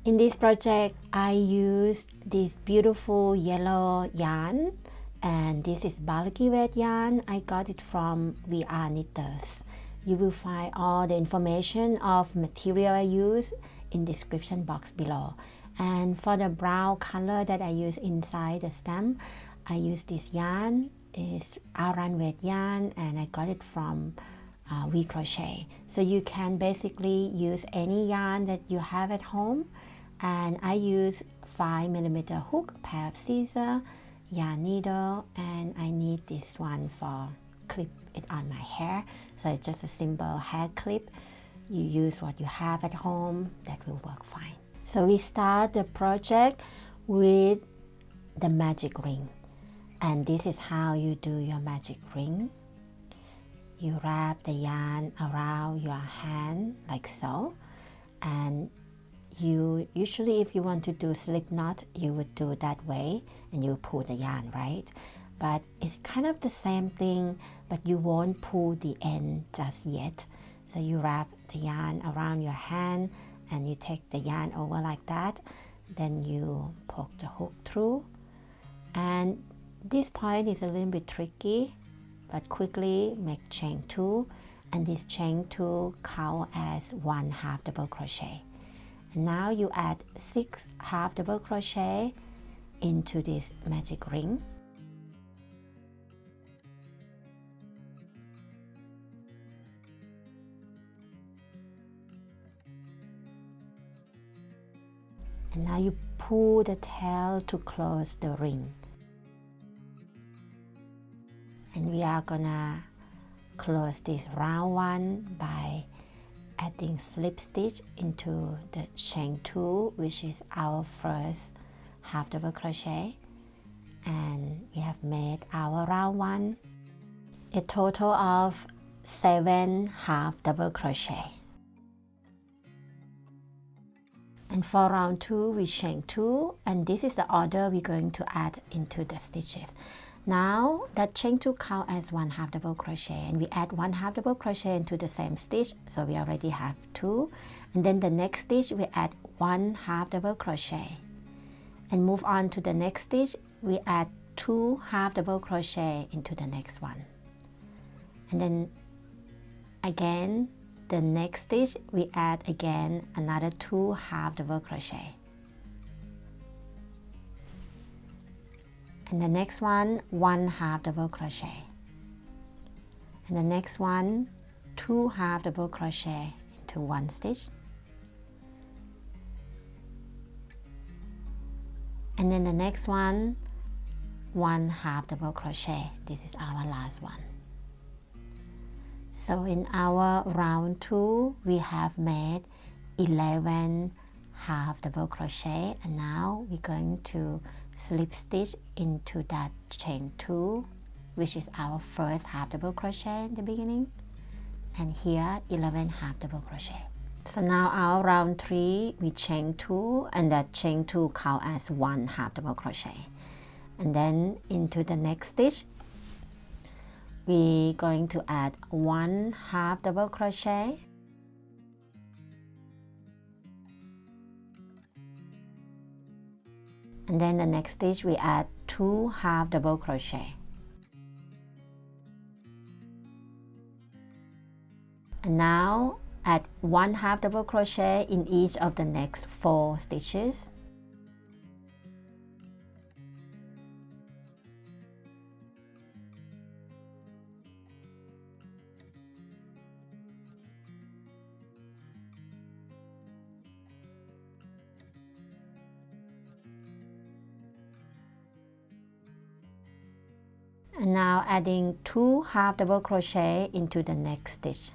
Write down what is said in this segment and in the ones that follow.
In this project, I used this beautiful yellow yarn, and this is bulky weight yarn. I got it from VR Knitters. You will find all the information of material I use in description box below. And for the brown color that I use inside the stamp, I use this yarn. It's Aran weight yarn, and I got it from CROCHET. So you can basically use any yarn that you have at home. And I use 5mm hook, pair of scissors, yarn needle, and I need this one for clip it on my hair. So it's just a simple hair clip. You use what you have at home, that will work fine. So we start the project with the magic ring. And this is how you do your magic ring. You wrap the yarn around your hand like so. And you usually, if you want to do slip knot, you would do that way and you pull the yarn, right? But it's kind of the same thing, but you won't pull the end just yet. So you wrap the yarn around your hand and you take the yarn over like that. Then you poke the hook through. And this point is a little bit tricky, but quickly make chain 2. And this chain 2 count as 1/2 double crochet. Now you add 6 half double crochet into this magic ring. And now you pull the tail to close the ring. And we are gonna close this round one by adding slip stitch into the chain 2, which is our first half double crochet, and we have made our round one, a total of 7 half double crochet. And for round 2 we chain 2, and this is the order we're going to add into the stitches. Now that chain 2 count as 1/2 double crochet, and we add 1/2 double crochet into the same stitch, so we already have 2. And then the next stitch we add 1/2 double crochet, and move on to the next stitch. We add 2 half double crochet into the next one, and then again the next stitch we add again another 2 half double crochet. And the next one, 1/2 double crochet. And the next one, 2 half double crochet into one stitch. And then the next one, 1/2 double crochet. This is our last one. So in our round 2, we have made 11 half double crochet, and now we're going to slip stitch into that chain 2, which is our first half double crochet in the beginning, and here 11 half double crochet. So now our round 3 we chain 2, and that chain 2 count as 1 half double crochet. And then into the next stitch we're going to add 1 half double crochet, and then the next stitch we add 2 half double crochet. And now add 1/2 double crochet in each of the next 4 stitches. And now adding 2 half double crochet into the next stitch.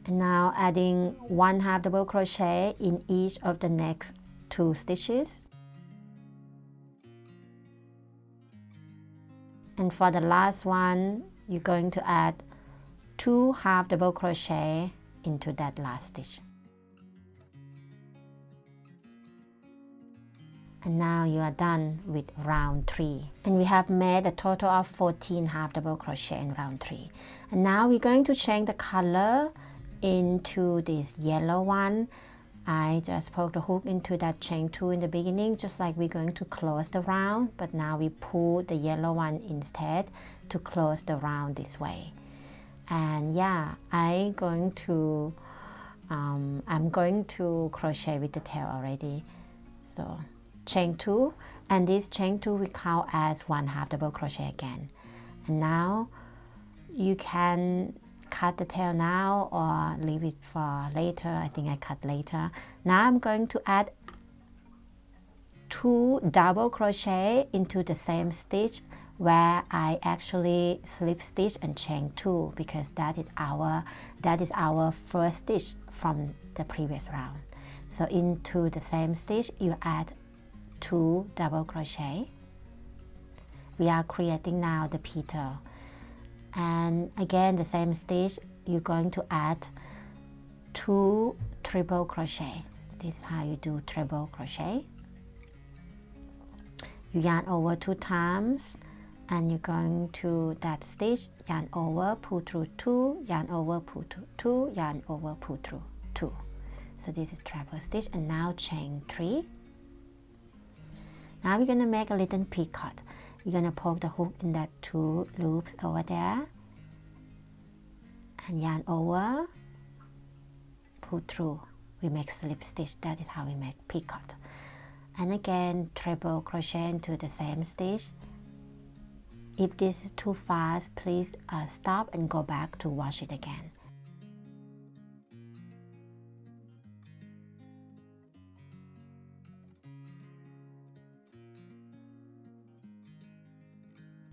And now adding 1/2 double crochet in each of the next 2 stitches. And for the last one, you're going to add 2 half double crochet into that last stitch. And now you are done with round 3. And we have made a total of 14 half double crochet in round 3. And now we're going to change the color into this yellow one. I just poked the hook into that chain 2 in the beginning, just like we're going to close the round, but now we pull the yellow one instead to close the round this way. And yeah, I'm going to crochet with the tail already. So chain 2, and this chain 2 we count as 1 half double crochet again. And now you can cut the tail now or leave it for later. I think I cut later. Now I'm going to add 2 double crochet into the same stitch where I actually slip stitch and chain 2, because that is our first stitch from the previous round. So into the same stitch you add 2 double crochet. We are creating now the petal. And again, the same stitch, you're going to add 2 triple crochet. This is how you do triple crochet. You yarn over 2 times, and you're going to that stitch, yarn over, pull through 2, yarn over, pull through 2, yarn over, pull through 2. So this is triple stitch, and now chain 3. Now we're going to make a little picot. You're going to poke the hook in that 2 loops over there and yarn over, pull through. We make slip stitch. That is how we make picot. And again, triple crochet into the same stitch. If this is too fast, please stop and go back to watch it again.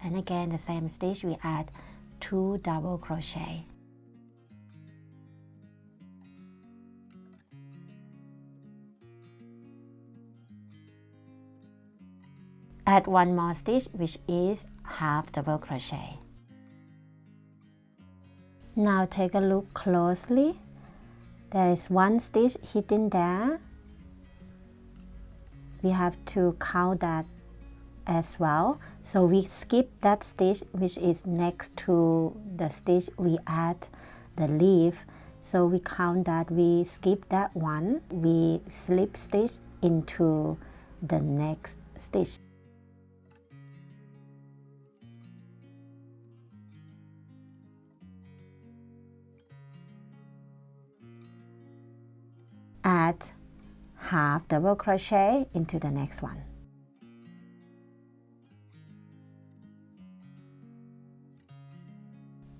And again, the same stitch, we add 2 double crochet. Add 1 more stitch, which is half double crochet. Now take a look closely. There is 1 stitch hidden there. We have to count that as well. So we skip that stitch which is next to the stitch we add the leaf. So we count that, we skip that one, we slip stitch into the next stitch. Add half double crochet into the next one.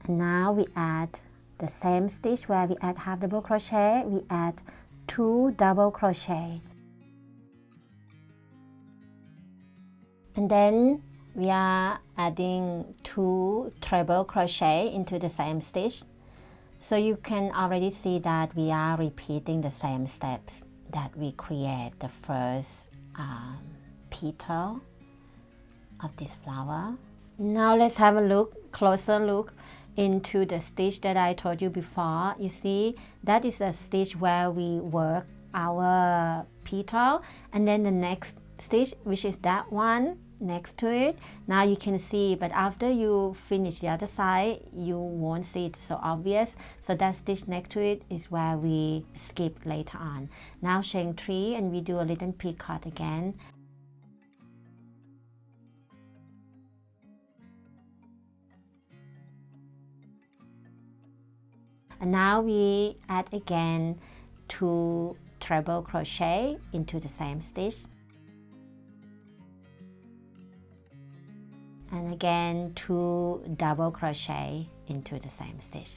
And now we add the same stitch where we add half double crochet, we add 2 double crochet. And then we are adding 2 treble crochet into the same stitch. So you can already see that we are repeating the same steps that we create the first petal of this flower. Now let's have a closer look into the stitch that I told you before. You see, that is a stitch where we work our petal, and then the next stitch, which is that one next to it. Now you can see, but after you finish the other side, you won't see it so obvious. So that stitch next to it is where we skip later on. Now chain 3, and we do a little picot again. And now we add again 2 treble crochet into the same stitch. And again 2 double crochet into the same stitch.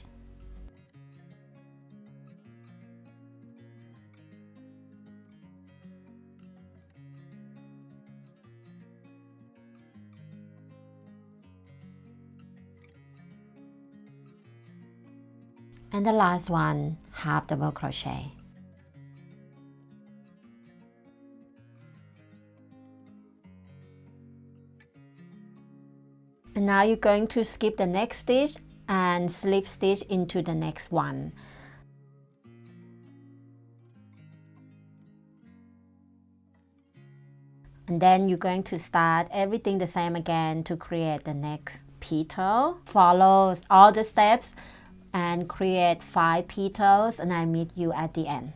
And the last one, half double crochet. And now you're going to skip the next stitch and slip stitch into the next one. And then you're going to start everything the same again to create the next petal. Follow all the steps and create 5 petals, and I meet you at the end.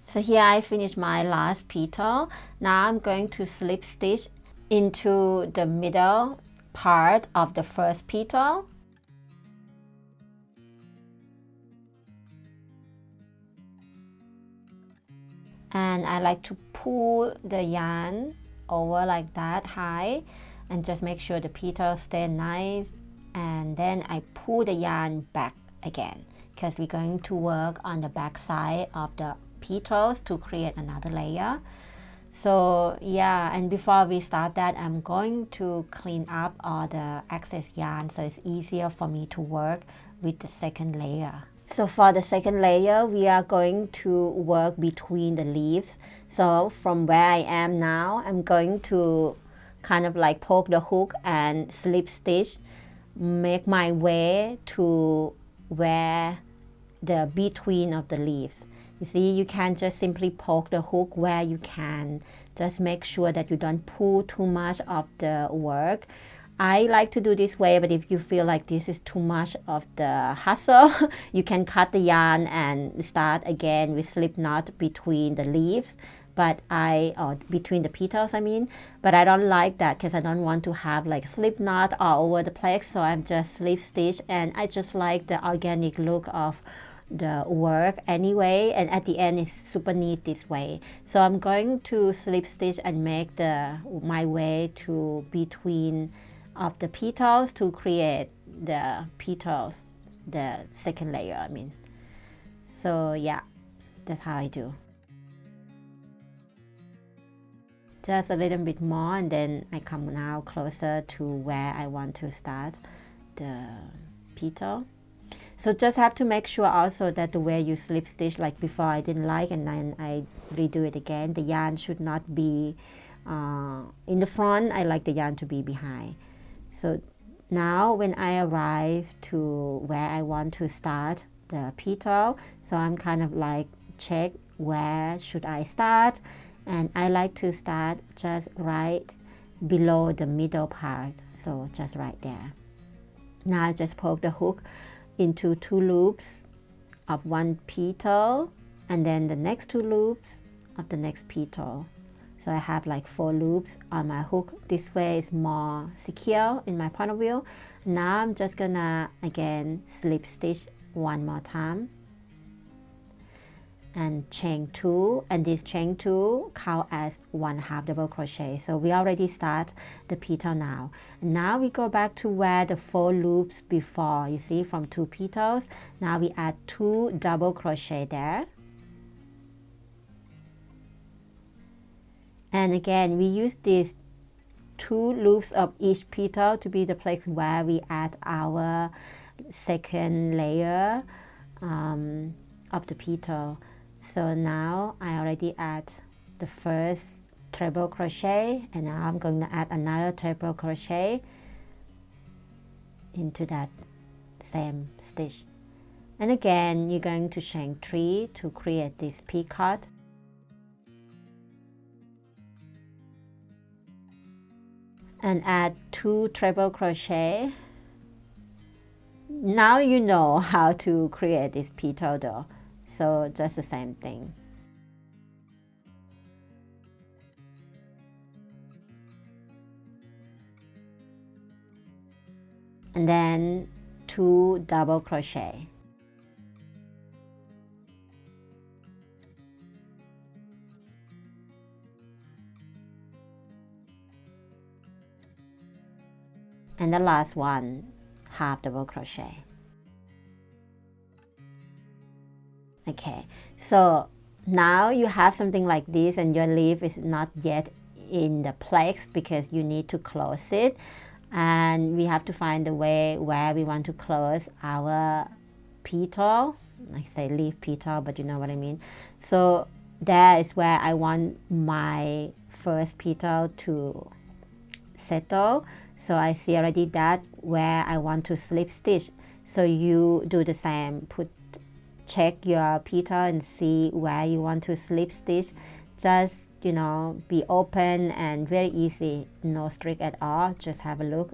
So here I finished my last petal. Now I'm going to slip stitch into the middle part of the first petal. And I like to pull the yarn over like that high and just make sure the petals stay nice, and then I pull the yarn back again because we're going to work on the back side of the petals to create another layer. So yeah, and before we start that, I'm going to clean up all the excess yarn so it's easier for me to work with the second layer. So for the second layer, we are going to work between the leaves. So from where I am now, I'm going to kind of like poke the hook and slip stitch, make my way to where the between of the leaves. You see, you can just simply poke the hook where you can. Just make sure that you don't pull too much of the work. I like to do this way, but if you feel like this is too much of the hassle, you can cut the yarn and start again with slip knot between the leaves. Or between the petals, I mean. But I don't like that because I don't want to have like slip knot all over the place. So I'm just slip stitch, and I just like the organic look of the work anyway, and at the end it's super neat this way. So I'm going to slip stitch and make my way to between of the petals to create the petals, the second layer, I mean. So yeah, that's how I do. Just a little bit more, and then I come now closer to where I want to start the petal. So just have to make sure also that the way you slip stitch, like before I didn't like, and then I redo it again, the yarn should not be in the front. I like the yarn to be behind. So now when I arrive to where I want to start the petal, so I'm kind of like check where should I start, and I like to start just right below the middle part, so just right there. Now I just poke the hook into 2 loops of 1 petal, and then the next 2 loops of the next petal. So I have like 4 loops on my hook. This way is more secure in my point of view. Now I'm just gonna again slip stitch 1 more time and chain 2, and this chain 2 count as 1/2 double crochet. So we already start the petal now. And now we go back to where the 4 loops before, you see, from 2 petals. Now we add 2 double crochet there. And again, we use these 2 loops of each petal to be the place where we add our second layer of the petal. So now I already add the first treble crochet, and now I'm going to add another treble crochet into that same stitch. And again, you're going to chain 3 to create this peacock. And add 2 treble crochet. Now you know how to create this petal though, so just the same thing. And then 2 double crochet. And the last one, 1/2 double crochet. Okay, so now you have something like this, and your leaf is not yet in the place because you need to close it, and we have to find the way where we want to close our petal. I say leaf petal, but you know what I mean. So that is where I want my first petal to settle. So I see already that where I want to slip stitch. So you do the same, put check your petal and see where you want to slip stitch. Just, you know, be open and very easy, no strict at all. Just have a look.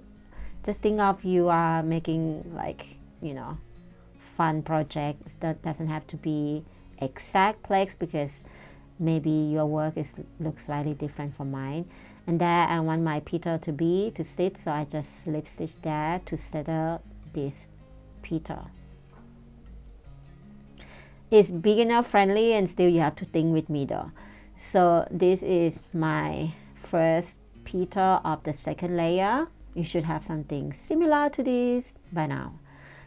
Just think of you are making like, you know, fun projects. That doesn't have to be exact plex, because maybe your work looks slightly different from mine. And there I want my petal to sit, so I just slip stitch there to settle this petal. It's beginner friendly, and still you have to think with me though. So this is my first petal of the second layer. You should have something similar to this by now.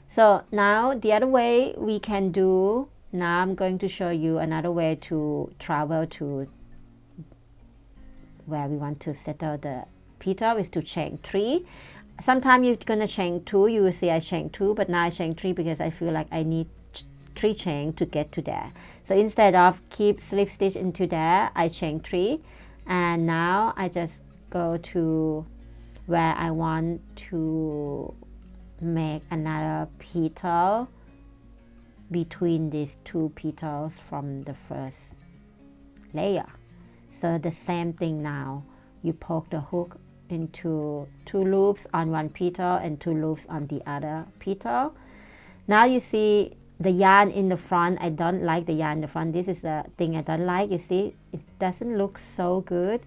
So now the other way we can do, now I'm going to show you another way to travel to where we want to settle the petal, is to chain 3. Sometimes you're gonna chain 2, you will see I chain 2, but now I chain 3 because I feel like I need 3 chain to get to there. So instead of keep slip stitch into there, I chain 3, and now I just go to where I want to make another petal between these 2 petals from the first layer. So the same thing now, you poke the hook into 2 loops on one petal and 2 loops on the other petal. Now you see the yarn in the front. I don't like the yarn in the front. This is the thing I don't like. You see, it doesn't look so good.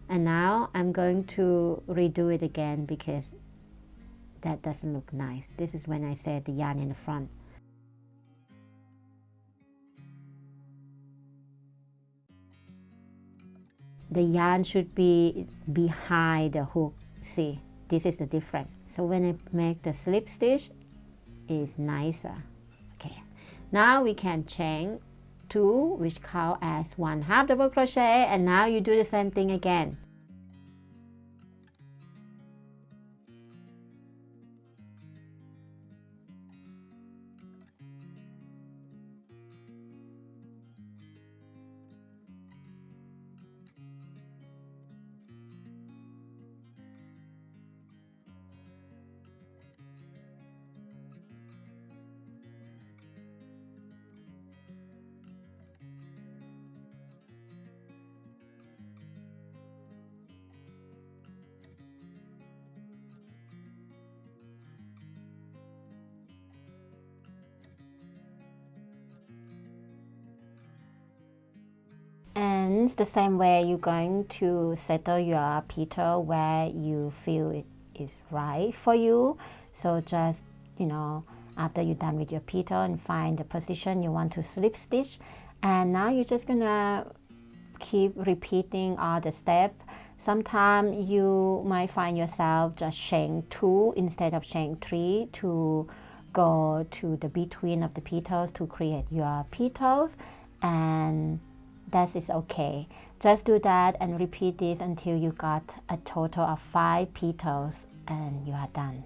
And now I'm going to redo it again because that doesn't look nice. This is when I said the yarn in the front. The yarn should be behind the hook. See, this is the difference. So when I make the slip stitch, it's nicer. Okay, now we can chain 2, which count as 1/2 double crochet, and now you do the same thing again. And the same way you're going to settle your petal where you feel it is right for you. So just, you know, after you're done with your petal and find the position you want to slip stitch, and now you're just gonna keep repeating all the steps. Sometimes you might find yourself just chain 2 instead of chain 3 to go to the between of the petals to create your petals, and that is okay. Just do that and repeat this until you got a total of 5 petals and you are done.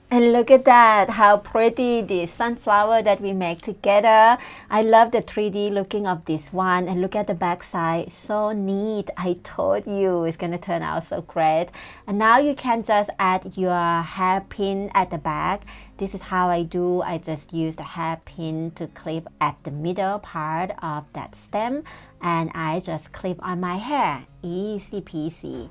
And look at that, how pretty this sunflower that we make together. I love the 3D looking of this one, and look at the back side, so neat. I told you it's gonna turn out so great. And now you can just add your hairpin at the back. This is how I do. I just use the hairpin to clip at the middle part of that stem, and I just clip on my hair. Easy peasy.